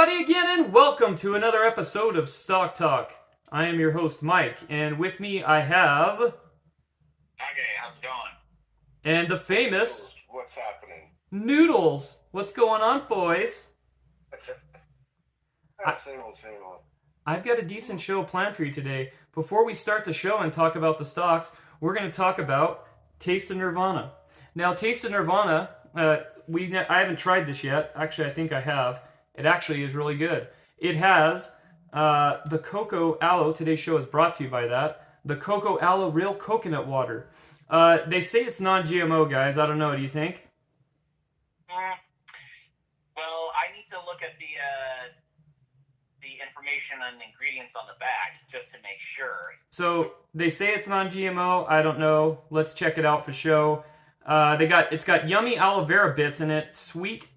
everybody again, and welcome to another episode of Stock Talk. I am your host, Mike, and with me I have... Okay, how's it going? And the famous... What's happening? Noodles. What's going on, boys? Same old. I've got a decent show planned for you today. Before we start the show and talk about the stocks, we're going to talk about Taste of Nirvana. Now, Taste of Nirvana, I haven't tried this yet. Actually, I think I have. It actually is really good. It has the Cocoa Aloe. Today's show is brought to you by that. The Cocoa Aloe Real Coconut Water. They say it's non-GMO, guys. I don't know. Do you think? Well, I need to look at the information and ingredients on the back just to make sure. So they say it's non-GMO. I don't know. Let's check it out for show. It's got yummy aloe vera bits in it. Sweet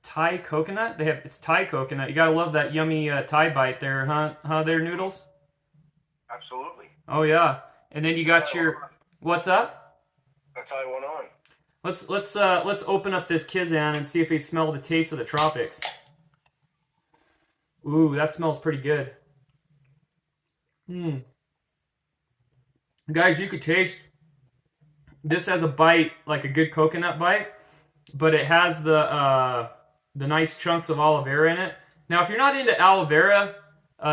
Thai coconut. It's Thai coconut. You gotta love that yummy Thai bite there, huh? There, Noodles. Absolutely. Oh yeah. And then you got your... What's up? That's how I went on. Let's open up this Kizan and see if they smell the taste of the tropics. Ooh, that smells pretty good. Guys, you could taste... This has a bite, like a good coconut bite, but it has the nice chunks of aloe vera in it. Now, if you're not into aloe vera,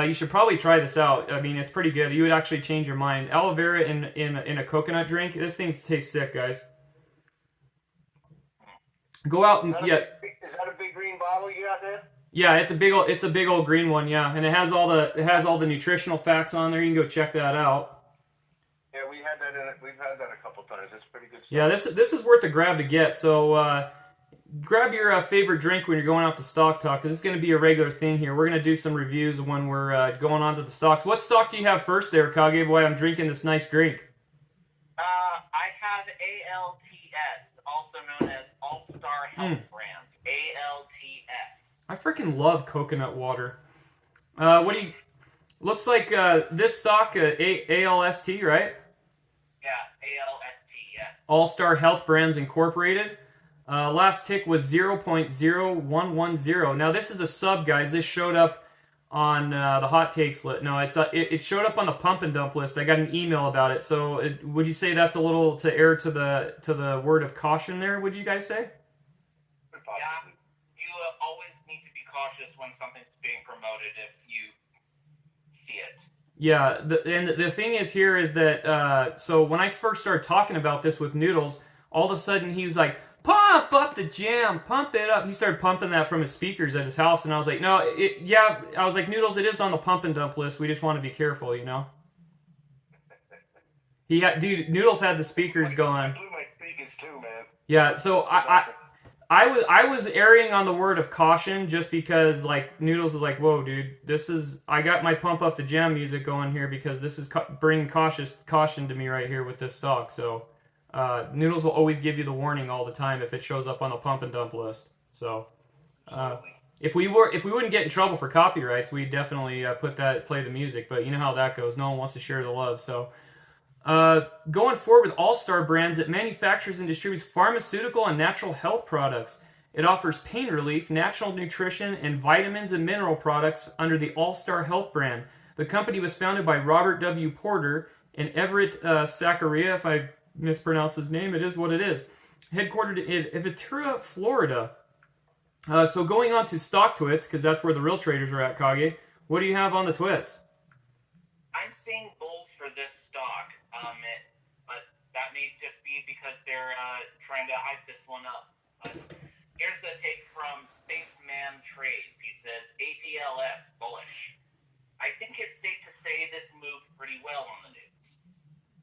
you should probably try this out. I mean, it's pretty good. You would actually change your mind. Aloe vera in a coconut drink. This thing tastes sick, guys. Go out and Is that a big green bottle you got there? Yeah, it's a big old green one. Yeah, and it has all the nutritional facts on there. You can go check that out. Yeah, we've had that a couple times. It's pretty good stuff. Yeah, this is worth a grab to get. So grab your favorite drink when you're going out to Stock Talk, because it's going to be a regular thing here. We're going to do some reviews when we're going on to the stocks. What stock do you have first there, Kage Boy? I'm drinking this nice drink. I have ALTS, also known as All-Star Health Brands. ALTS. I freaking love coconut water. Looks like this stock, ALST, right? Yeah, ALST, yes. All-Star Health Brands Incorporated. Last tick was 0.0110. Now, this is a sub, guys. This showed up on the hot takes list. No, it showed up on the pump and dump list. I got an email about it. So, would you say that's a little to err to the word of caution there? Would you guys say? Yeah, you always need to be cautious when something's being promoted if you see it. Yeah, the thing is here is that so when I first started talking about this with Noodles, all of a sudden he was like, "Pump up the jam, pump it up." He started pumping that from his speakers at his house, and I was like, "No, I was like, Noodles, it is on the pump and dump list. We just want to be careful, you know." Noodles had the speakers going. I blew my speakers too, man. Yeah, so I was erring on the word of caution just because, like, Noodles was like, "Whoa, dude, I got my pump up the jam music going here because this is bringing caution to me right here with this stock." So Noodles will always give you the warning all the time if it shows up on the pump and dump list. So if we wouldn't get in trouble for copyrights, we'd definitely play the music. But you know how that goes. No one wants to share the love. So going forward with All-Star Brands, it manufactures and distributes pharmaceutical and natural health products. It offers pain relief, natural nutrition, and vitamins and mineral products under the All-Star Health brand. The company was founded by Robert W. Porter and Everett Zachariah. If I mispronounce his name, it is what it is. Headquartered in Ventura, Florida. So going on to stock twits, because that's where the real traders are at, Kage. What do you have on the twits? I'm seeing bulls for this stock, but that may just be because they're trying to hype this one up. Here's a take from Spaceman Trades. He says, ATLS, bullish. I think it's safe to say this moved pretty well on the news.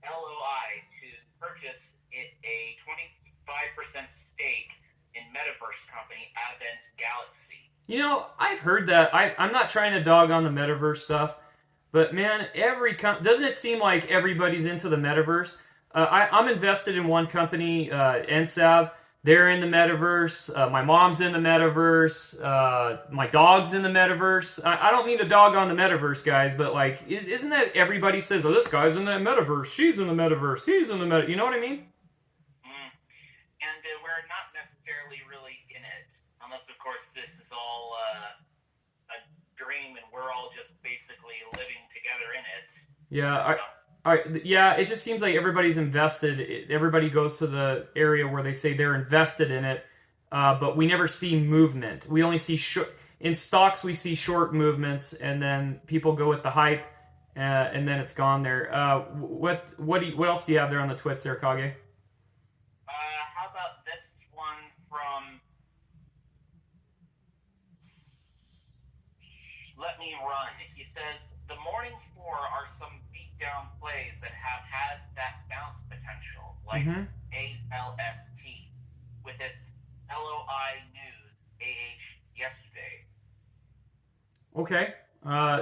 LOI to purchase a 25% stake in metaverse company Advent Galaxy. You know, I've heard that. I'm not trying to dog on the metaverse stuff, but man, doesn't it seem like everybody's into the metaverse? I'm invested in one company, NSAV. They're in the metaverse. My mom's in the metaverse. My dog's in the metaverse. I don't mean to dog on the metaverse, guys, but like, isn't that everybody says, "Oh, this guy's in the metaverse. She's in the metaverse. He's in the metaverse." You know what I mean? And we're not necessarily really in it, unless, of course, this is all Yeah. All right. Yeah. It just seems like everybody's invested. Everybody goes to the area where they say they're invested in it, but we never see movement. We only see in stocks. We see short movements, and then people go with the hype, and then it's gone there. What else do you have there on the twits there, Kage? How about this one from Let Me Run? He says, the morning four are some beatdown plays that have had that bounce potential, like ALST, with its LOI News AH yesterday. Okay.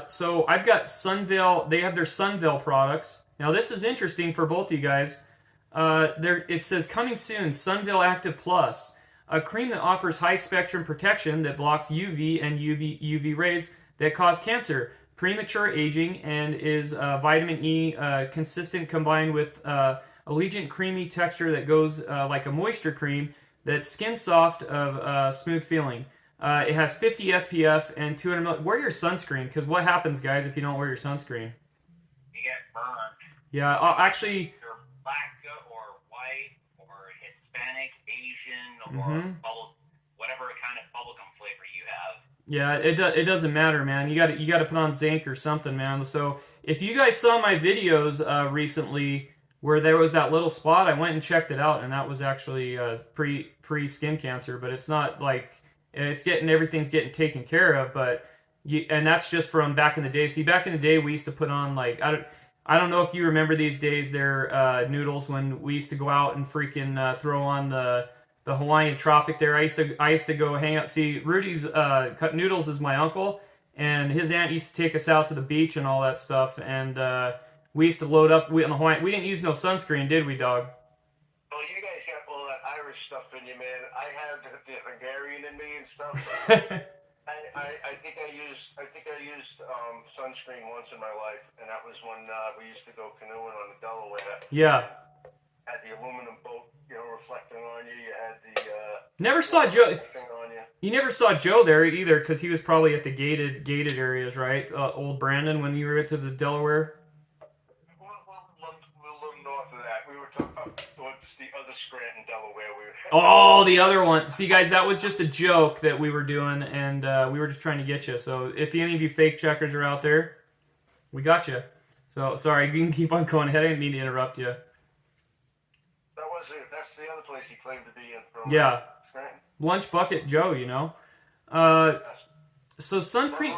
So I've got Sunvale. They have their Sunvale products. Now this is interesting for both of you guys. It says coming soon, Sunvale Active Plus, a cream that offers high spectrum protection that blocks UV and UV rays that cause cancer, premature aging, and is vitamin E consistent combined with Allegiant creamy texture that goes like a moisture cream that's skin soft of smooth feeling. It has 50 SPF and 200 ml. Wear your sunscreen, because what happens, guys, if you don't wear your sunscreen? You get burned. Yeah, actually... You're black or white or Hispanic, Asian, or whatever kind of bubblegum flavor you have. Yeah, it doesn't matter, man. You got to put on zinc or something, man. So if you guys saw my videos recently where there was that little spot, I went and checked it out, and that was actually pre skin cancer. But it's not like everything's getting taken care of. But and that's just from back in the day. See, back in the day, we used to put on like I don't know if you remember these days, there noodles, when we used to go out and freaking throw on the Hawaiian Tropic there. I used to go hang out. See, Rudy's Cut Noodles is my uncle, and his aunt used to take us out to the beach and all that stuff. And we used to load up on the Hawaiian. We didn't use no sunscreen, did we, dog? Well, you guys got all that Irish stuff in you, man. I have the Hungarian in me and stuff. I think I used sunscreen once in my life, and that was when we used to go canoeing on the Delaware. Yeah. Had the aluminum boat, reflecting on you. You had the never saw Joe. On you. You never saw Joe there either, because he was probably at the gated areas, right? Old Brandon, when you were to the Delaware. We're a little north of that. We were talking towards the other Scranton, Delaware. Oh, the other one. See, guys, that was just a joke that we were doing, and we were just trying to get you. So if any of you fake checkers are out there, we got you. So, sorry, you can keep on going ahead. I didn't mean to interrupt you. That's the other place he claimed to be in from. Yeah. Scranton. Lunch Bucket Joe, So Sun Cream.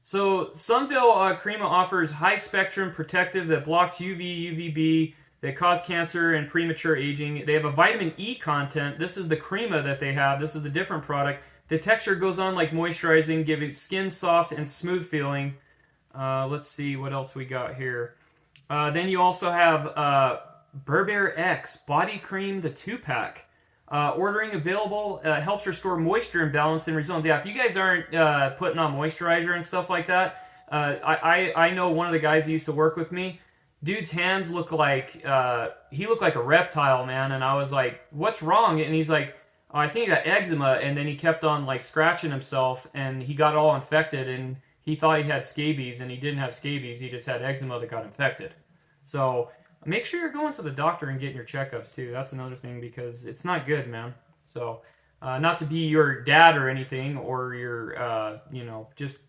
So Sunvale Crema offers high spectrum protective that blocks UV, UVB that cause cancer and premature aging. They have a vitamin E content. This is the crema that they have. This is the different product. The texture goes on like moisturizing, giving skin soft and smooth feeling. Let's see what else we got here. Then you also have Berber X Body Cream, the 2-pack. Ordering available, helps restore moisture and balance in results. Yeah, if you guys aren't putting on moisturizer and stuff like that, I know one of the guys that used to work with me. Dude's hands look like he looked like a reptile, man. And I was like, "What's wrong?" And he's like, oh, "I think he got eczema." And then he kept on like scratching himself, and he got all infected. And he thought he had scabies, and he didn't have scabies. He just had eczema that got infected. So make sure you're going to the doctor and getting your checkups too. That's another thing, because it's not good, man. So not to be your dad or anything, or your just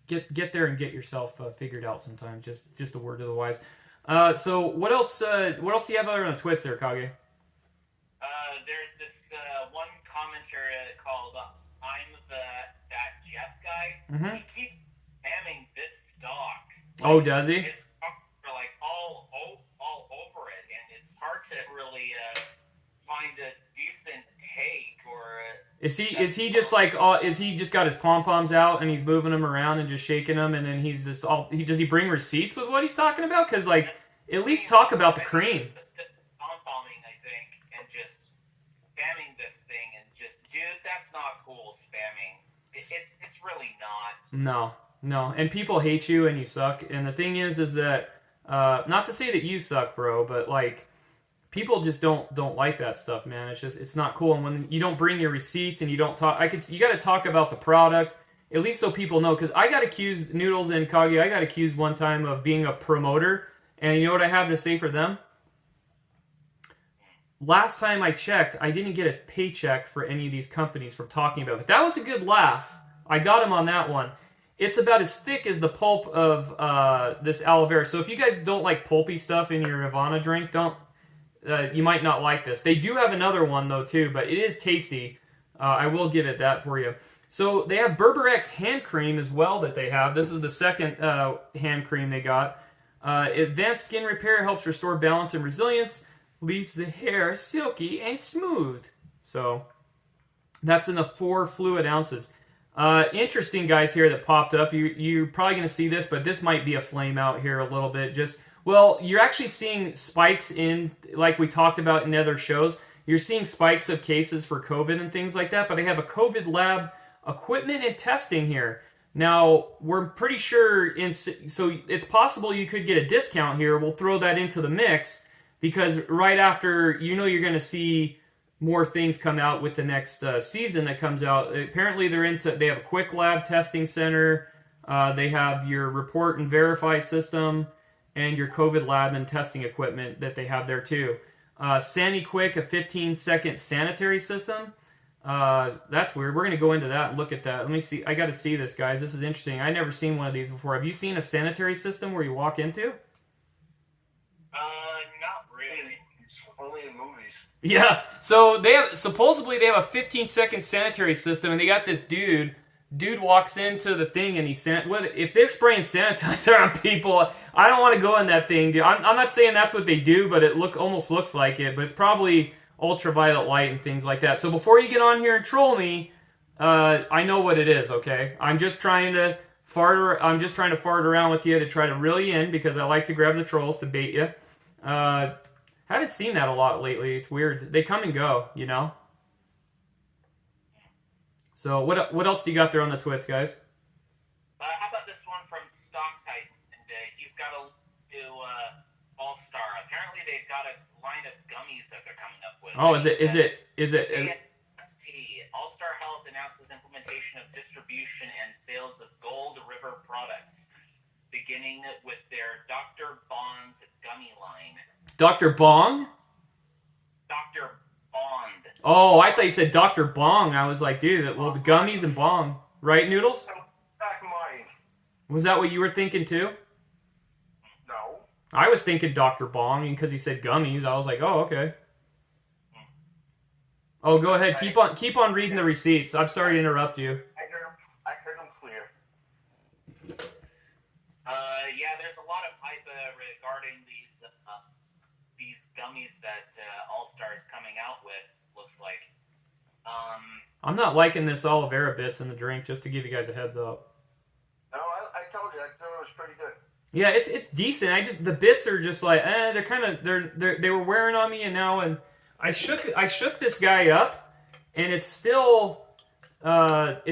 get there and get yourself figured out sometimes. Just a word to the wise. So what else do you have other on Twitch there, Kage? There's this one commenter called I'm that Jeff guy. Mm-hmm. He keeps spamming this stock. Oh, does he? His stocks are like all over it, and it's hard to really find a decent take or. Is he just like is he just got his pom poms out and he's moving them around and just shaking them, and then he's just does he bring receipts with what he's talking about? Because like at least talk about the cream. Pom-pomming, I think, and just spamming this thing, and just dude, that's not cool. Spamming, it's really not. No, and people hate you and you suck. And the thing is that not to say that you suck, bro, but like. People just don't like that stuff, man. It's not cool. And when you don't bring your receipts and you don't talk, you got to talk about the product. at least so people know, because I got accused, Noodles and Kage, I got accused one time of being a promoter, and you know what I have to say for them? Last time I checked, I didn't get a paycheck for any of these companies for talking about it. But that was a good laugh. I got him on that one. It's about as thick as the pulp of this aloe vera. So if you guys don't like pulpy stuff in your Nirvana drink, you might not like this. They do have another one though too, but it is tasty. I will give it that for you. So they have Berber X hand cream as well that they have. This is the second hand cream they got. Advanced skin repair helps restore balance and resilience. Leaves the hair silky and smooth. So that's in the 4 fluid ounces. Interesting guys here that popped up. You're probably going to see this, but this might be a flame out here a little bit. Well, you're actually seeing spikes in, like we talked about in other shows. You're seeing spikes of cases for COVID and things like that, but they have a COVID lab equipment and testing here. Now, we're pretty sure, so it's possible you could get a discount here. We'll throw that into the mix. Because right after, you're going to see more things come out with the next season that comes out. Apparently, they have a quick lab testing center. They have your report and verify system and your COVID lab and testing equipment that they have there too. SaniQuick, a 15-second sanitary system. That's weird. We're going to go into that and look at that. Let me see. I got to see this, guys. This is interesting. I've never seen one of these before. Have you seen a sanitary system where you walk into? Only in movies. Yeah, so supposedly they have a 15-second sanitary system, and they got this dude. Dude walks into the thing, and if they're spraying sanitizer on people, I don't want to go in that thing, dude. I'm not saying that's what they do, but it almost looks like it. But it's probably ultraviolet light and things like that. So before you get on here and troll me, I know what it is. Okay, I'm just trying to fart around with you to try to reel you in because I like to grab the trolls to bait you. Haven't seen that a lot lately. It's weird. They come and go, So what else do you got there on the twits, guys? How about this one from Stock Titan? And he's got a new All-Star. Apparently they've got a line of gummies that they're coming up with. Oh, is it? ALST, All-Star Health announces implementation of distribution and sales of Gold River products, beginning with their Dr. Bond's gummy line. Dr. Bong? Dr. Bond. Oh, I thought you said Dr. Bong. I was like, dude, well, the gummies and Bong. Right, Noodles? Back mine. Was that what you were thinking, too? No. I was thinking Dr. Bong, because he said gummies. I was like, oh, okay. Oh, go ahead. Keep on reading the receipts. I'm sorry to interrupt you. I heard them clear. Yeah, there's a lot of hype regarding these gummies that All-Star is coming out with, looks like. I'm not liking this aloe vera bits in the drink, just to give you guys a heads up. No, I told you, I thought it was pretty good. Yeah, it's decent. The bits are just like, they're kind of, they were wearing on me, and I shook this guy up, and it's still not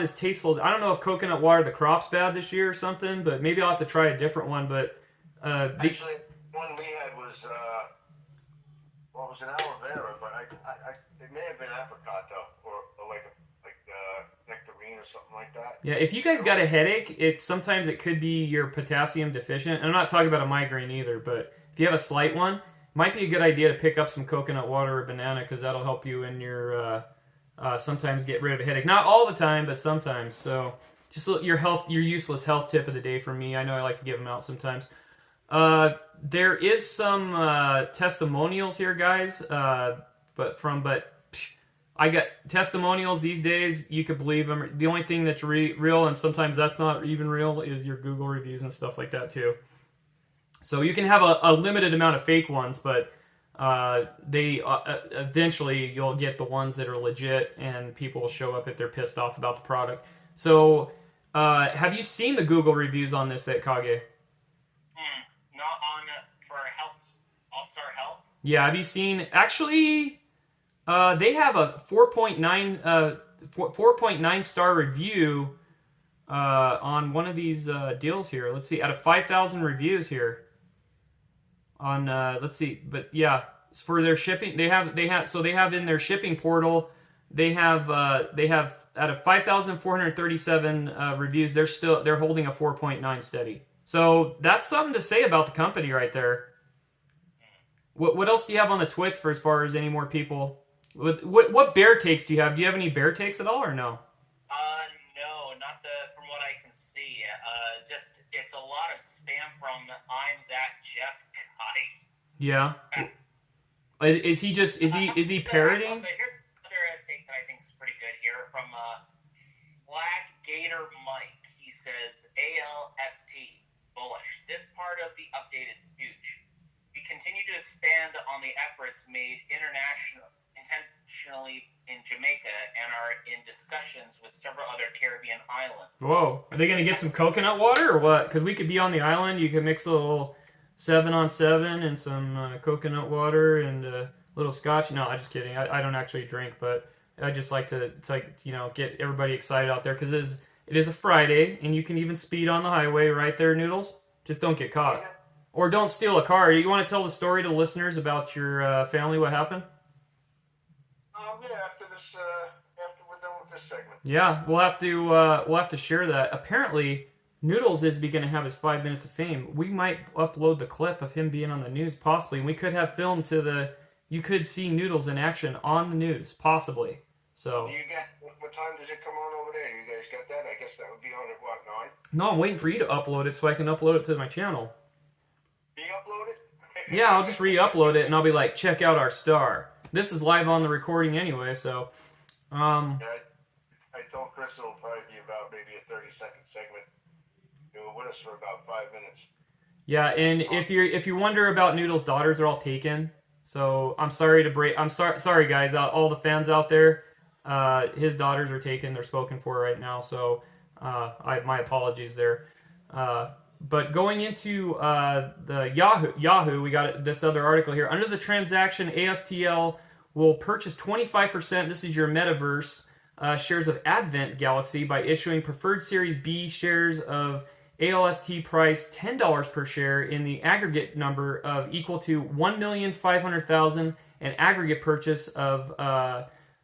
as tasteful. I don't know if coconut water, the crop's bad this year or something, but maybe I'll have to try a different one. But actually, one we had was it was an aloe vera, but it may have been apricot though, or like nectarine or something like that. Yeah, if you guys got a headache, sometimes it could be you're potassium deficient. And I'm not talking about a migraine either, but if you have a slight one, it might be a good idea to pick up some coconut water or banana because that'll help you in your sometimes get rid of a headache. Not all the time, but sometimes. So just your useless health tip of the day from me. I know I like to give them out sometimes. There is some testimonials here, guys. But I got testimonials these days. You could believe them. The only thing that's real, and sometimes that's not even real, is your Google reviews and stuff like that too. So you can have a limited amount of fake ones, but they eventually you'll get the ones that are legit, and people will show up if they're pissed off about the product. So have you seen the Google reviews on this at Kage? Not on for Health All-Star Health. Yeah, have you seen? Actually, they have a 4.9 star review on one of these deals here. Let's see, out of 5,000 reviews here. On let's see, but yeah, for their shipping, they have in their shipping portal, they have out of 5,437 reviews, they're holding a 4.9 steady. So that's something to say about the company right there. What else do you have on the twits for as far as any more people? What bear takes do you have? Do you have any bear takes at all or no? No, not from what I can see. Just it's a lot of spam from I'm that Jeff guy. Yeah. Is he parroting? Here's another take that I think is pretty good here from Black Gator Mike. He says ALST bullish. This part of the update is huge. We continue to expand on the efforts made intentionally in Jamaica and are in discussions with several other Caribbean islands. Whoa. Are they going to get some coconut water or what? Because we could be on the island. You could mix a little 7-on-7 and some coconut water and a little scotch. No, I'm just kidding. I don't actually drink, but I just like to get everybody excited out there because it is a Friday and you can even speed on the highway right there, Noodles. Just don't get caught. Or don't steal a car. You want to tell the story to the listeners about your family, what happened? Yeah, after we're done with this segment. Yeah, we'll have to share that. Apparently, Noodles is going to have his 5 minutes of fame. We might upload the clip of him being on the news, possibly. And we could have filmed you could see Noodles in action on the news, possibly. So. What time does it come on over there? You guys got that? I guess that would be on at what, 9? No, I'm waiting for you to upload it so I can upload it to my channel. Re-upload it? Yeah, I'll just re-upload it and I'll be like, check out our star. This is live on the recording anyway, so. Yeah, I told Chris it'll probably be about maybe a 30-second segment. You were with us for about 5 minutes. Yeah, and if you wonder about Noodles' daughters, are all taken. So I'm sorry to break. I'm sorry guys, all the fans out there. His daughters are taken. They're spoken for right now. So my apologies there. But going into the Yahoo, we got this other article here. Under the transaction, ASTL will purchase 25%. This is your metaverse shares of Advent Galaxy by issuing preferred Series B shares of ALST price $10 per share in the aggregate number of equal to 1,500,000 and aggregate purchase of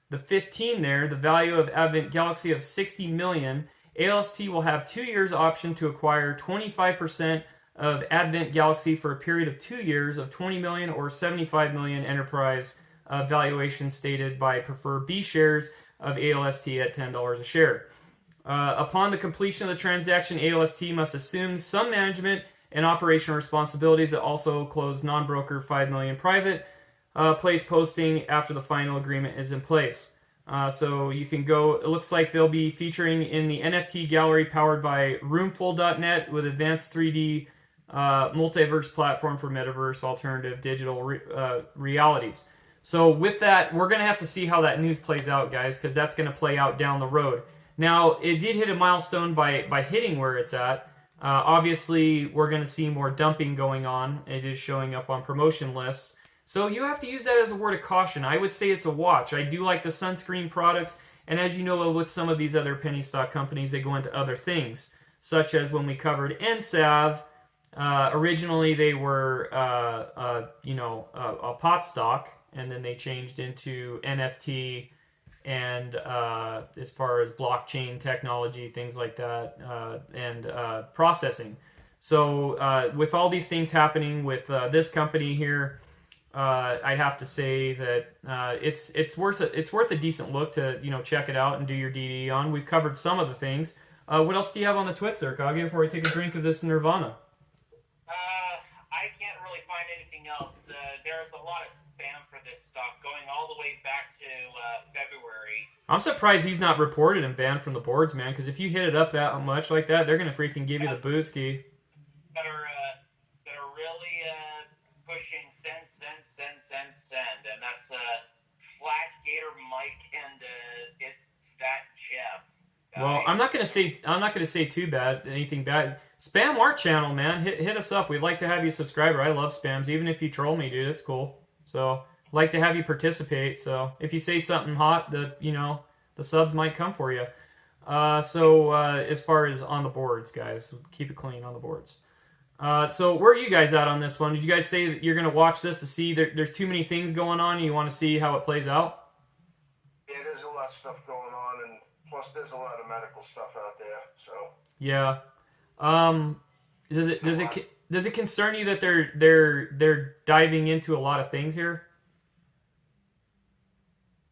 the 15 there, the value of Advent Galaxy of 60 million. ALST will have 2 years option to acquire 25% of Advent Galaxy for a period of 2 years of 20 million or 75 million enterprise valuation stated by preferred B shares of ALST at $10 a share. Upon the completion of the transaction, ALST must assume some management and operational responsibilities that also close non-broker 5 million private place posting after the final agreement is in place. So you can go, it looks like they'll be featuring in the NFT gallery powered by Roomful.net with advanced 3D multiverse platform for metaverse alternative digital realities. So with that, we're going to have to see how that news plays out, guys, because that's going to play out down the road. Now, it did hit a milestone by hitting where it's at. Obviously, we're going to see more dumping going on. It is showing up on promotion lists. So you have to use that as a word of caution. I would say it's a watch. I do like the sunscreen products. And as you know, with some of these other penny stock companies, they go into other things. Such as when we covered NSAV, originally they were, a pot stock. And then they changed into NFT and as far as blockchain technology, things like that, and processing. So with all these things happening with this company here, I'd have to say that it's worth a decent look to check it out and do your DD on. We've covered some of the things. What else do you have on the twits there, Kage, before we take a drink of this Nirvana? I can't really find anything else. There's a lot of spam for this stock going all the way back to February. I'm surprised he's not reported and banned from the boards, man, because if you hit it up that much like that, they're going to freaking give you the boot ski. That are really pushing send, and that's Flat Gator Mike and it's that Jeff. Well, I'm not gonna say too bad, anything bad. Spam our channel, man. Hit us up. We'd like to have you a subscriber. I love spams, even if you troll me, dude. It's cool. So, like to have you participate. So, if you say something hot, the subs might come for you. So as far as on the boards, guys, keep it clean on the boards. So where are you guys at on this one? Did you guys say that you're going to watch this to see there's too many things going on and you want to see how it plays out? Yeah, there's a lot of stuff going on, and Plus, there's a lot of medical stuff out there. So Yeah. Does it concern you that they're diving into a lot of things here?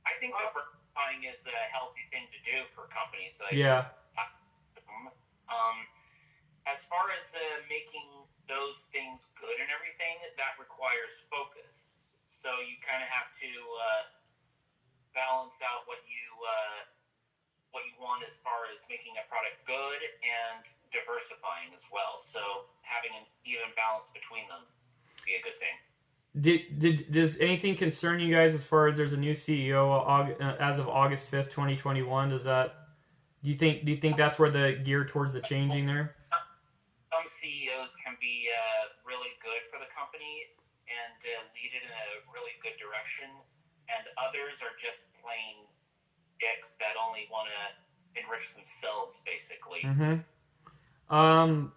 I think diversifying is a healthy thing to do for companies. Like, Yeah. As far as making those things good and everything, that requires focus. So you kind of have to balance out what you want as far as making a product good and diversifying as well. So having an even balance between them would be a good thing. Does anything concern you guys as far as there's a new CEO as of August 5th, 2021? Do you think that's where the gear towards the changing there? Some CEOs can be really good for the company and lead it in a really good direction, and others are just plain dicks that only want to enrich themselves, basically. Mm-hmm.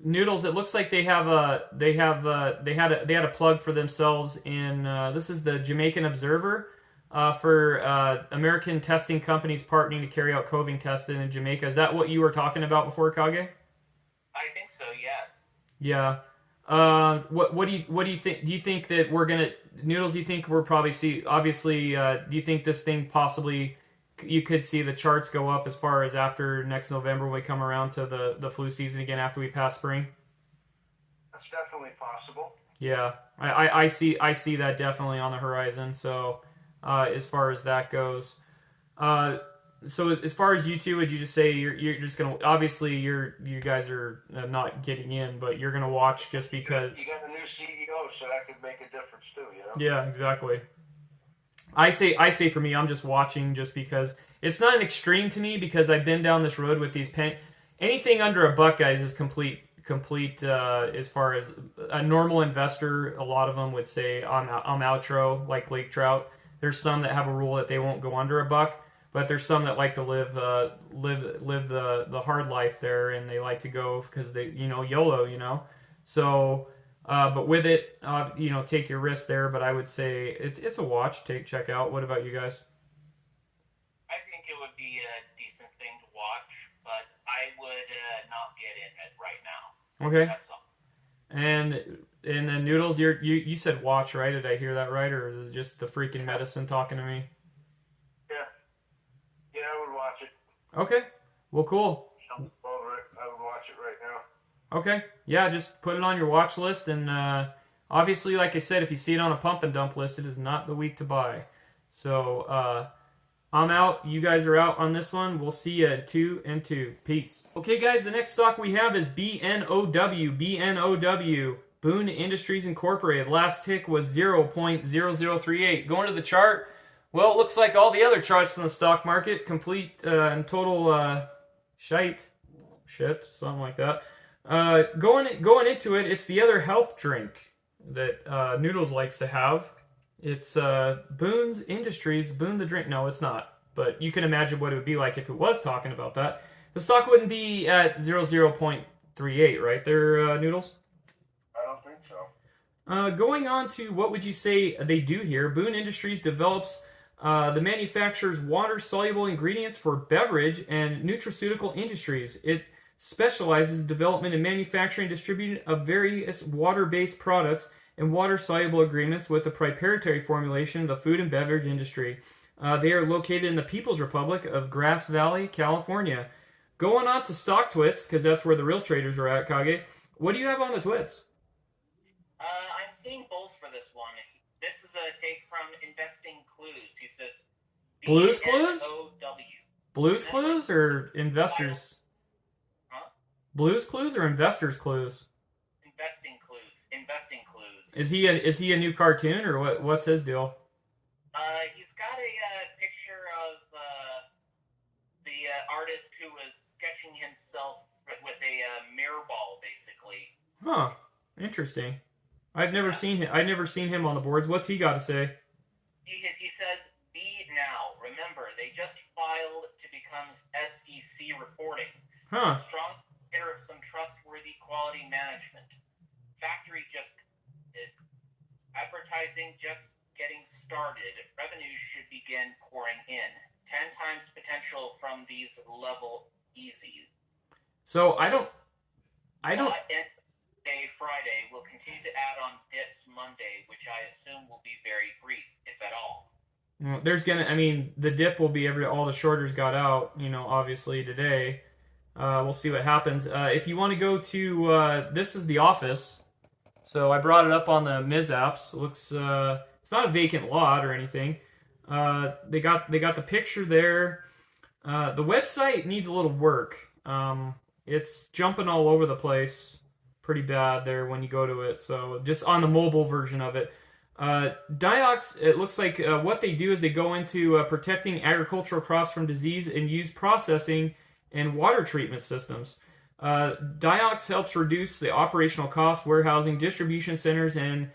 Noodles, it looks like they had a plug for themselves in this is the Jamaican Observer for American testing companies partnering to carry out COVID testing in Jamaica. Is that what you were talking about before, Kage? I think so, yes. Yeah. What do you think? Do you think that we're gonna Noodles? Do you think we'll probably see? Obviously, do you think this thing possibly you could see the charts go up as far as after next November when we come around to the flu season again after we pass spring? that's definitely possible. Yeah, I see that definitely on the horizon. So as far as that goes, so as far as you two, would you just say you're just gonna obviously you guys are not getting in, but you're gonna watch just because You got a new CEO, so that could make a difference too. You know. yeah, exactly. I say for me, I'm just watching just because it's not an extreme to me because I've been down this road with these anything under $1, guys, is complete as far as a normal investor. A lot of them would say I'm outro like Lake Trout. There's some that have a rule that they won't go under $1, but there's some that like to live the hard life there, and they like to go because they YOLO. So. But with it, take your risk there. But I would say it's a watch. Check out. What about you guys? I think it would be a decent thing to watch, but I would not get in it right now. Okay. That's all. And then Noodles, you said watch, right? Did I hear that right, or is it just the freaking medicine talking to me? Yeah, I would watch it. Okay. Well, cool. Over it. I would watch it right now. Okay. Yeah, just put it on your watch list, and obviously, like I said, if you see it on a pump and dump list, it is not the week to buy. So I'm out. You guys are out on this one. We'll see you at 2 and 2. Peace. Okay, guys, the next stock we have is BNOW. BNOW, Boone Industries Incorporated. Last tick was 0.0038. Going to the chart. Well, it looks like all the other charts in the stock market, complete and total shit, something like that. Going into it, it's the other health drink that Noodles likes to have. It's Boone's Industries, Boone the drink. No, it's not. But you can imagine what it would be like if it was talking about that. The stock wouldn't be at 0.38, right there, Noodles? I don't think so. Going on to what would you say they do here? Boone Industries develops the manufactures water-soluble ingredients for beverage and nutraceutical industries. It specializes in development and manufacturing and distribution of various water-based products and water-soluble agreements with the proprietary formulation of the food and beverage industry. They are located in the People's Republic of Grass Valley, California. Going on to stock twits, because that's where the real traders are at, Kage. What do you have on the twits? I'm seeing bulls for this one. This is a take from Investing Clues. He says Blues Clues? BNOW. Blues Clues or investors? Huh? Blues Clues or investors clues? Investing Clues. Investing Clues. Is he a new cartoon or what's his deal? He's got a picture of the artist who was sketching himself with a mirror ball, basically. Huh. Interesting. I've never seen him on the boards. What's he got to say? He says, BNOW. Remember, they just filed to become SEC reporting. Huh. Strong indicator of some trustworthy quality management. Factory just completed. Advertising just getting started. Revenues should begin pouring in. 10 times potential commercial from these level easy. So I don't. Day Friday will continue to add on dips Monday, which I assume will be very brief, if at all. The dip will be all the shorters got out, obviously today. We'll see what happens. If you want to go to, this is the office. So I brought it up on the Miz apps. It looks, it's not a vacant lot or anything. They got the picture there. The website needs a little work. It's jumping all over the place pretty bad there when you go to it. So just on the mobile version of it. Diox, it looks like what they do is they go into protecting agricultural crops from disease and use processing and water treatment systems. Diox helps reduce the operational costs, warehousing, distribution centers, and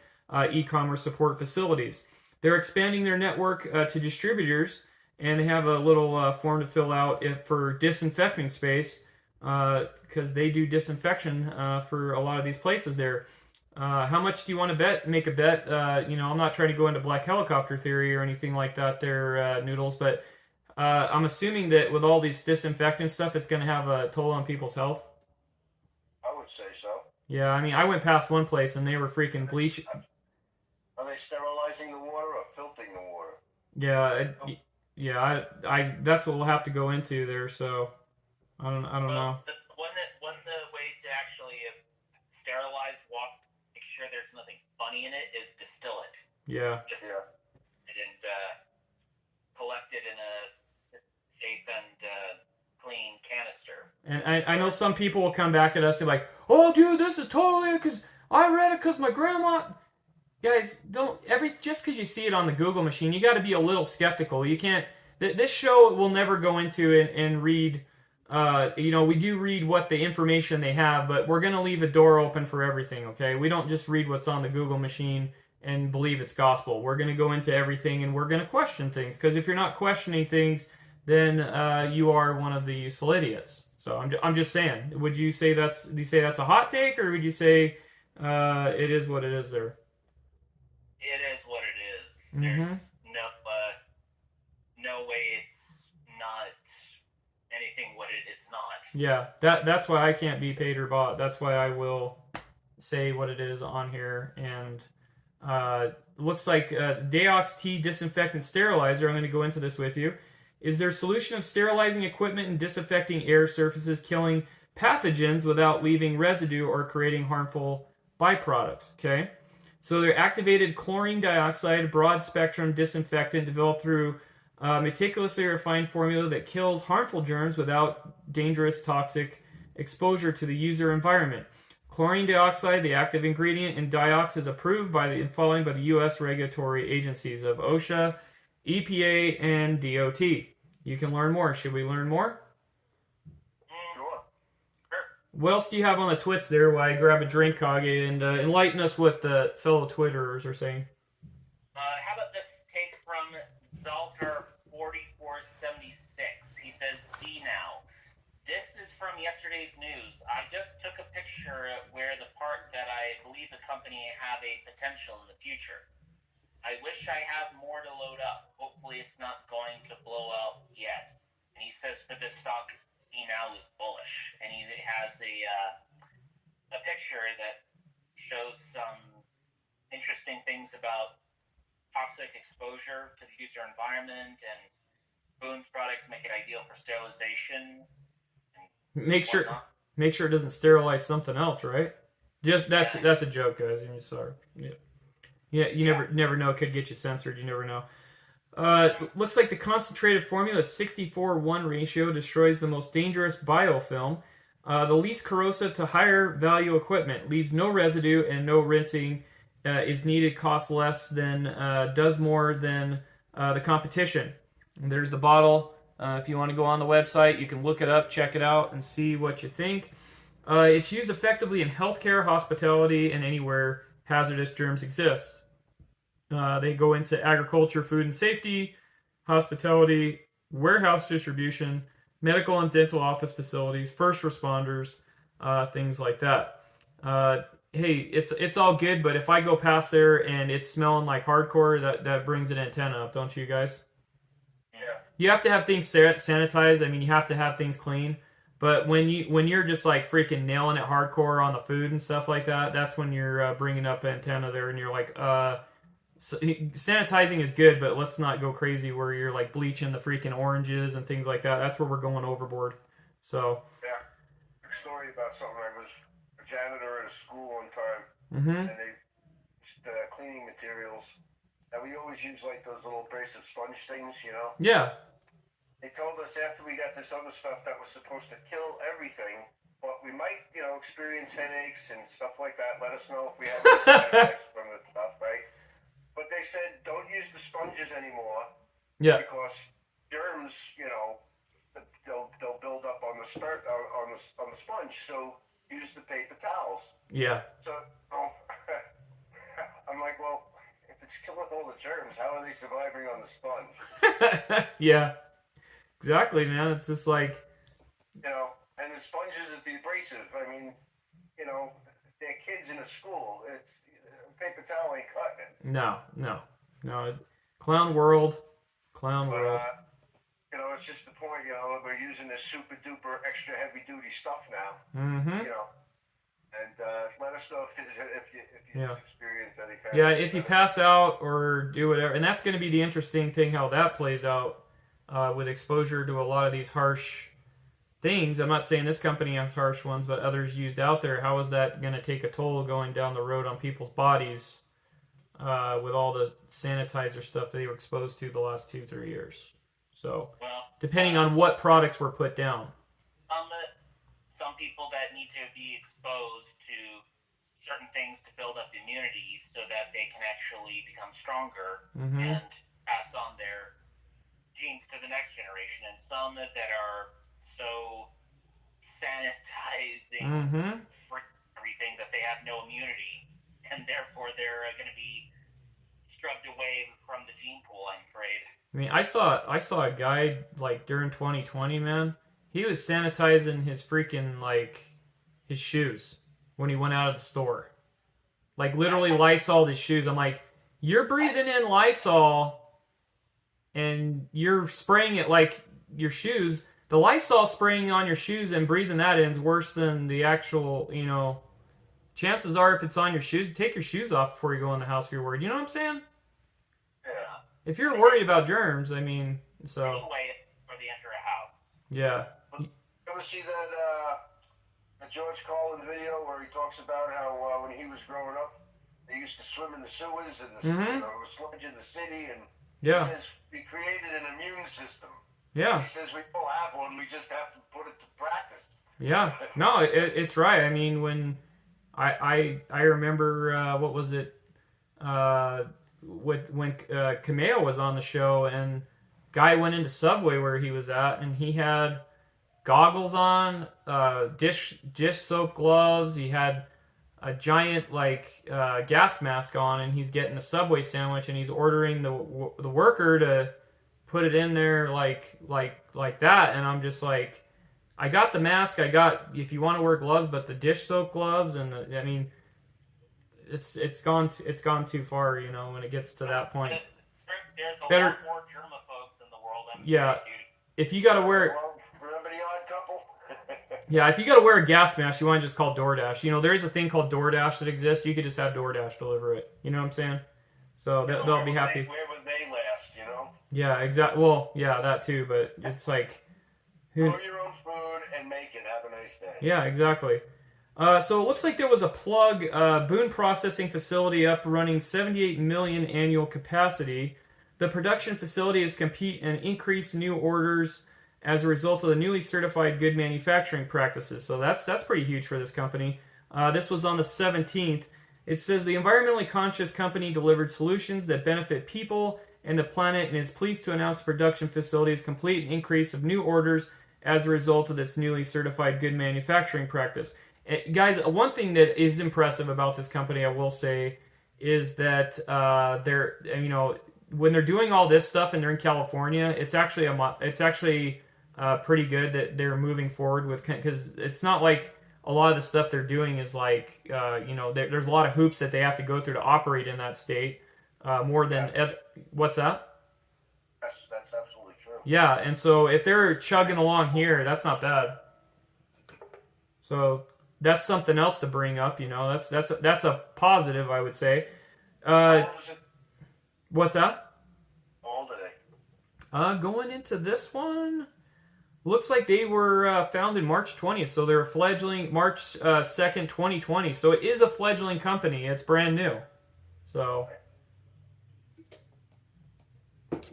e-commerce support facilities. They're expanding their network to distributors, and they have a little form to fill out for disinfecting space, because they do disinfection for a lot of these places there. How much do you want to bet? Make a bet. I'm not trying to go into black helicopter theory or anything like that there, Noodles, but I'm assuming that with all these disinfectant stuff, it's going to have a toll on people's health. I would say so. Yeah, I went past one place and they were freaking bleach. Are they sterilizing the water or filtering the water? Yeah, I that's what we'll have to go into there. So I don't know. One way to actually sterilize water, make sure there's nothing funny in it, is distill it. Yeah. And collect it in a safe and clean canister. And I know some people will come back at us and be like, "Oh, dude, this is totally because I read it because my grandma." Guys, just because you see it on the Google machine, you got to be a little skeptical. You can't. This show will never go into and read. We do read what the information they have, but we're gonna leave a door open for everything. Okay, we don't just read what's on the Google machine and believe it's gospel. We're gonna go into everything and we're gonna question things. Because if you're not questioning things, then you are one of the useful idiots. So I'm just saying. Do you say that's a hot take, or would you say it is what it is there? It is what it is. Mm-hmm. There's no way it's not anything what it is not. Yeah, that's why I can't be paid or bought. That's why I will say what it is on here. And looks like Diox T disinfectant sterilizer, I'm going to go into this with you, is their solution of sterilizing equipment and disinfecting air surfaces, killing pathogens without leaving residue or creating harmful byproducts. Okay? So they're activated chlorine dioxide, broad-spectrum disinfectant developed through meticulously refined formula that kills harmful germs without dangerous toxic exposure to the user environment. Chlorine dioxide, the active ingredient in Diox, is approved by the U.S. regulatory agencies of OSHA, EPA, and DOT. You can learn more. Should we learn more? Sure. What else do you have on the twits there while I grab a drink, Kage, and enlighten us what the fellow Twitterers are saying? How about this take from Zaltar4476? He says, BNOW. This is from yesterday's news. I just took a picture where the part that I believe the company have a potential in the future. I wish I have more to load up. Hopefully it's not going to blow out yet. And he says for this stock, BNOW is bullish. And he has a picture that shows some interesting things about toxic exposure to the user environment, and Boone's products make it ideal for sterilization. Make sure it doesn't sterilize something else, right? That's a joke, guys. I'm sorry. You never know. It could get you censored. You never know. Looks like the concentrated formula 64:1 ratio destroys the most dangerous biofilm. The least corrosive to higher value equipment, leaves no residue and no rinsing is needed, costs less than, does more than the competition. And there's the bottle. If you want to go on the website, you can look it up, check it out, and see what you think. It's used effectively in healthcare, hospitality, and anywhere hazardous germs exist. They go into agriculture, food and safety, hospitality, warehouse distribution, medical and dental office facilities, first responders, things like that. Hey, it's all good, but if I go past there and it's smelling like hardcore, that brings an antenna up, don't you guys? You have to have things sanitized. I mean, you have to have things clean. But when you're just like freaking nailing it hardcore on the food and stuff like that, that's when you're bringing up antenna there, and you're like, sanitizing is good, but let's not go crazy where you're like bleaching the freaking oranges and things like that. That's where we're going overboard. So Yeah. Quick story about something. I was a janitor at a school one time, mm-hmm. and they used cleaning materials, and we always use like those little abrasive sponge things, you know. Yeah. They told us after we got this other stuff that was supposed to kill everything, but we might, you know, experience headaches and stuff like that. Let us know if we have any side effects from the stuff, right? But they said don't use the sponges anymore. Yeah. Because germs, you know, they'll build up on the on the sponge. So use the paper towels. Yeah. So I'm like, well, if it's killing all the germs, how are they surviving on the sponge? Yeah. Exactly, man. It's just like, you know, and the sponges is the abrasive. I mean, you know, they're kids in a school. It's paper towel ain't cutting it. No. Clown world. You know, it's just the point. You know, we're using this super duper extra heavy duty stuff now. Mm-hmm. You know, and let us know if you experience any kind. Yeah, if you pass out or do whatever, and that's going to be the interesting thing how that plays out. With exposure to a lot of these harsh things. I'm not saying this company has harsh ones, but others used out there. How is that going to take a toll going down the road on people's bodies with all the sanitizer stuff they were exposed to the last 2-3 years? So, depending on what products were put down. Some people that need to be exposed to certain things to build up immunity so that they can actually become stronger mm-hmm. and pass on their genes to the next generation, and some that are so sanitizing mm-hmm. for everything that they have no immunity, and therefore they're going to be scrubbed away from the gene pool, I'm afraid. I mean, I saw a guy like during 2020, man. He was sanitizing his freaking like his shoes when he went out of the store. Like literally Lysol'd his shoes. I'm like, you're breathing in Lysol and you're spraying it like your shoes. The Lysol spraying on your shoes and breathing that in is worse than the actual, you know, chances are if it's on your shoes, take your shoes off before you go in the house if you're worried. You know what I'm saying? Yeah. If you're worried about germs, I mean, so. Anyway, before they enter a house. Yeah. You ever see that George Carlin video where he talks about how when he was growing up, they used to swim in the sewers and mm-hmm. you know, sludge in the city, and yeah. he says we created an immune system. Yeah. He says we all have one, we just have to put it to practice. Yeah. No, it's right. I mean, when I remember what was it? When Kameo was on the show and guy went into Subway where he was at and he had goggles on, dish soap gloves. He had a giant like gas mask on, and he's getting a Subway sandwich, and he's ordering the worker to put it in there like that. And I'm just like, I got the mask. I got if you want to wear gloves, but the dish soap gloves and I mean, it's gone too far, you know, when it gets to that point. There's a lot more germaphobes in the world. If you got to wear. Remember the Odd Couple? Yeah, if you got to wear a gas mask, you want to just call DoorDash. You know, there is a thing called DoorDash that exists. You could just have DoorDash deliver it. You know what I'm saying? So they'll be happy. Where would they last, you know? Yeah, exactly. Well, yeah, that too, but it's like... Grow your own food and make it. Have a nice day. Yeah, exactly. So it looks like there was a plug, Boone Processing Facility up running 78 million annual capacity. The production facility is compete and increase new orders as a result of the newly certified good manufacturing practices. So that's pretty huge for this company. This was on the 17th. It says the environmentally conscious company delivered solutions that benefit people and the planet and is pleased to announce the production facility is complete and increase of new orders as a result of its newly certified good manufacturing practice. Guys, one thing that is impressive about this company, I will say, is that they're, you know, when they're doing all this stuff and they're in California, it's actually pretty good that they're moving forward with, because it's not like a lot of the stuff they're doing is like, you know, there's a lot of hoops that they have to go through to operate in that state. More than what's that? That's absolutely true. Yeah, and so if they're chugging along here, that's not bad. So that's something else to bring up. That's a positive, I would say. How old is it? What's that? How old are they? Going into this one, looks like they were founded March 20th, so they're a fledgling March 2nd, 2020. So it is a fledgling company. It's brand new. So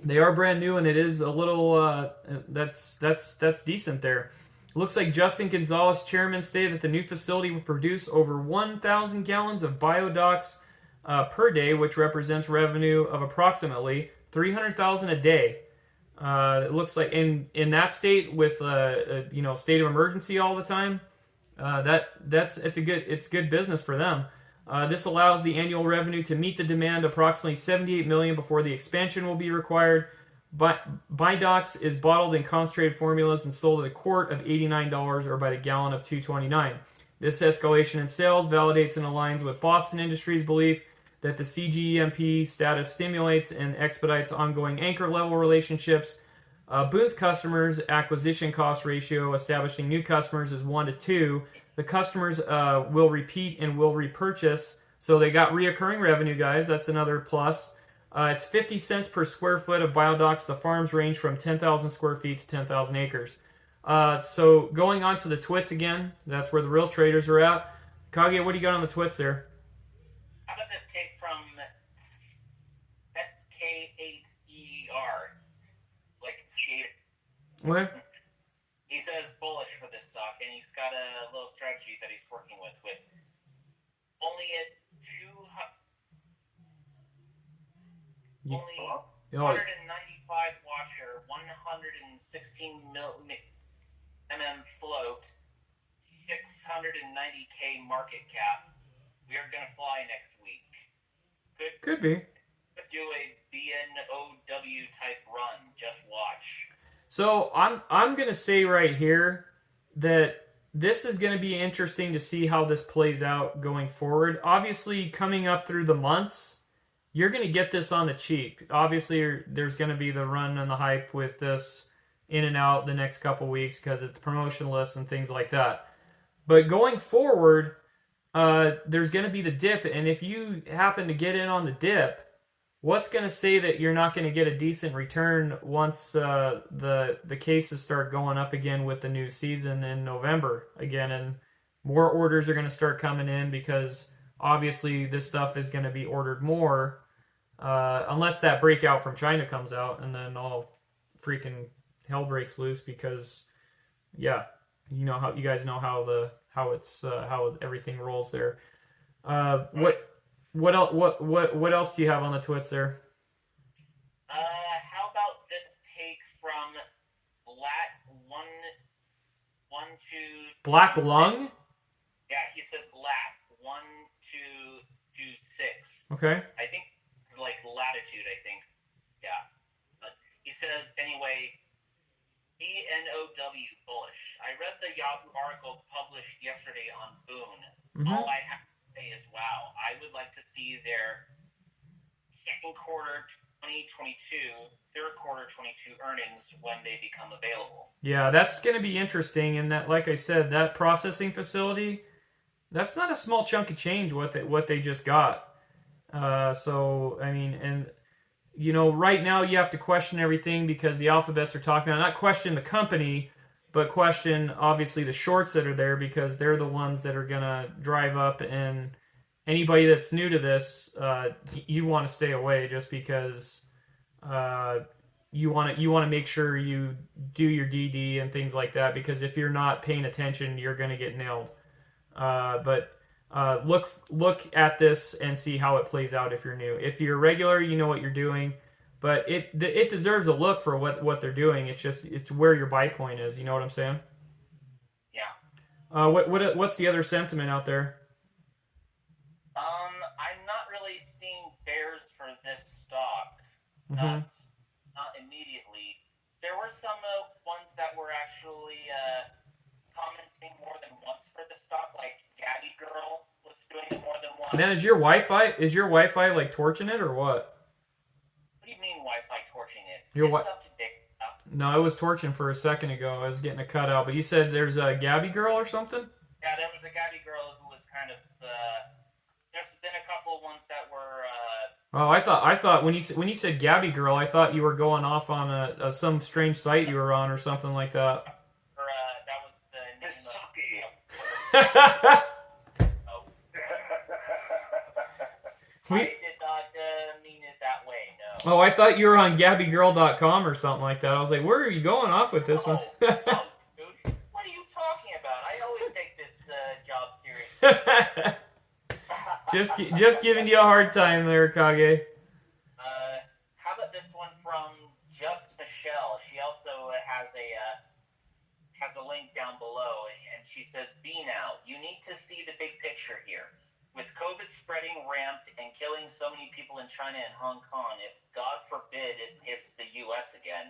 they are brand new, and it is a little that's decent there. Looks like Justin Gonzalez, chairman, stated that the new facility will produce over 1,000 gallons of biodox per day, which represents revenue of approximately $300,000 a day. It looks like in that state with state of emergency all the time, it's good business for them. This allows the annual revenue to meet the demand approximately $78 million before the expansion will be required. Biodox is bottled in concentrated formulas and sold at a quart of $89 or by the gallon of $2.29. This escalation in sales validates and aligns with Boston Industries' belief that the CGMP status stimulates and expedites ongoing anchor level relationships. Boone's customers acquisition cost ratio, establishing new customers, is 1 to 2. The customers will repeat and will repurchase, so they got reoccurring revenue, guys. That's another plus. It's 50 cents per square foot of biodox. The farms range from 10,000 square feet to 10,000 acres. So going on to the twits again, that's where the real traders are at. Kage, what do you got on the twits there? How about this take from SK8ER? Like skater. What? He says bullish for this stock, and he's got a little strategy that he's working with only at 195 washer, 116 mm float, 690K market cap. We are gonna fly next week. Could be. Could do a BNOW type run. Just watch. So I'm gonna say right here that this is gonna be interesting to see how this plays out going forward. Obviously, coming up through the months, you're gonna get this on the cheap. Obviously, there's gonna be the run and the hype with this in and out the next couple weeks because it's promotionless and things like that. But going forward, there's gonna be the dip, and if you happen to get in on the dip, what's going to say that you're not going to get a decent return once the cases start going up again with the new season in November again, and more orders are going to start coming in because obviously this stuff is going to be ordered more unless that breakout from China comes out, and then all freaking hell breaks loose because you guys know how everything rolls there. What else do you have on the twits there? How about this take from Black Lung? Yeah, he says lat 1226. Okay. I think it's like latitude. I think. Yeah. But he says anyway. BNOW bullish. I read the Yahoo article published yesterday on Boone. Mm-hmm. All I have is wow, I would like to see their second quarter 2022, third quarter 22 earnings when they become available. Yeah, that's going to be interesting. And that, like I said, that processing facility, that's not a small chunk of change what they just got. So I mean, and right now you have to question everything because the alphabets are talking about, not question the company, but question obviously the shorts that are there because they're the ones that are gonna drive up, and anybody that's new to this, you want to stay away just because you want to make sure you do your DD and things like that, because if you're not paying attention, you're gonna get nailed. But look at this and see how it plays out if you're new. If you're regular, you know what you're doing. But it deserves a look for what they're doing. It's where your buy point is. You know what I'm saying? Yeah. What's the other sentiment out there? I'm not really seeing bears for this stock. Mm-hmm. Not immediately. There were some ones that were actually commenting more than once for the stock, like Gabby Girl was doing it more than once. Man, is your Wi-Fi like torching it or what? What do you mean Wi-Fi torching it? Your it's up to date. No, I was torching for a second ago. I was getting a cutout, but you said there's a Gabby girl or something? Yeah, there was a Gabby girl who was kind of. There's been a couple ones that were. Oh, I thought when you said Gabby girl, I thought you were going off on some strange site you were on or something like that. That was the name Misaki. of. I did not mean it that way. No. Oh, I thought you were on GabbyGirl.com or something like that. I was like, where are you going off with this one? Dude, what are you talking about? I always take this job seriously. just giving you a hard time there, Kage. How about this one from Just Michelle? She also has a link down below, and she says, BNOW, you need to see the big picture here. With COVID spreading ramped and killing so many people in China and Hong Kong, if God forbid it hits the U.S. again,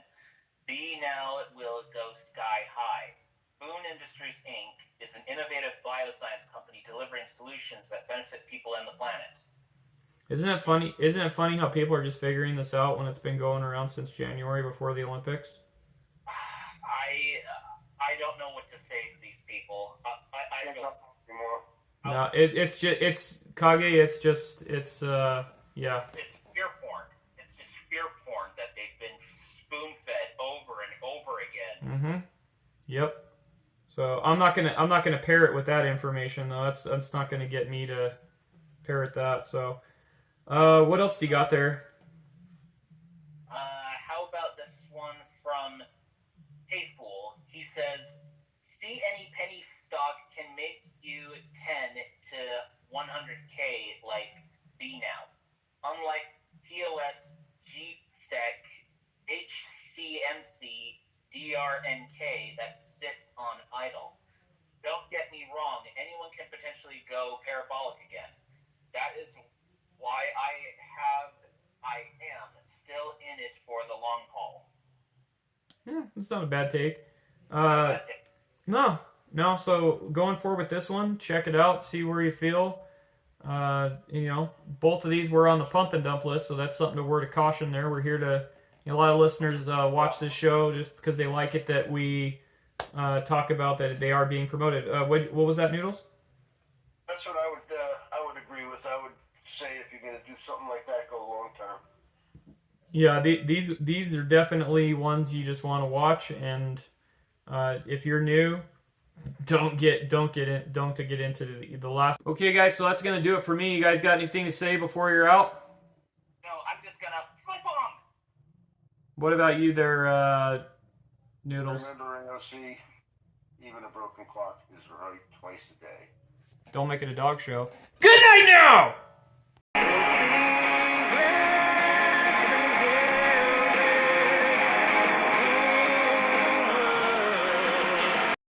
BNOW will go sky high. Boone Industries, Inc. is an innovative bioscience company delivering solutions that benefit people and the planet. Isn't it funny? Isn't it funny how people are just figuring this out when it's been going around since January before the Olympics? I don't know what to say to these people. I don't anymore. No, it's Kage. Yeah. It's fear porn. It's just fear porn that they've been spoon-fed over and over again. Mm-hmm. Yep. So I'm not gonna parrot with that information though. That's not gonna get me to parrot that. So, what else do you got there? How about this one from Hey Fool? He says, see any penny stock can make you 10 to 100K like BNOW. Unlike POS, GTech, HCMC, DRNK that sits on idle. Don't get me wrong, anyone can potentially go parabolic again. That is why I am still in it for the long haul. Yeah, it's not a bad take. No. So going forward with this one, check it out, see where you feel. Both of these were on the pump and dump list, so that's something to word of caution there. We're here to, a lot of listeners watch this show just because they like it that we talk about that they are being promoted. What was that, Noodles? That's what I would agree with. I would say if you're going to do something like that, go long term. Yeah, these are definitely ones you just want to watch, and if you're new, don't get into the last. Okay, guys, so that's gonna do it for me. You guys got anything to say before you're out? No, I'm just gonna flip on. What about you there, Noodles? Remember, NOC, even a broken clock is right twice a day. Don't make it a dog show. Good night now!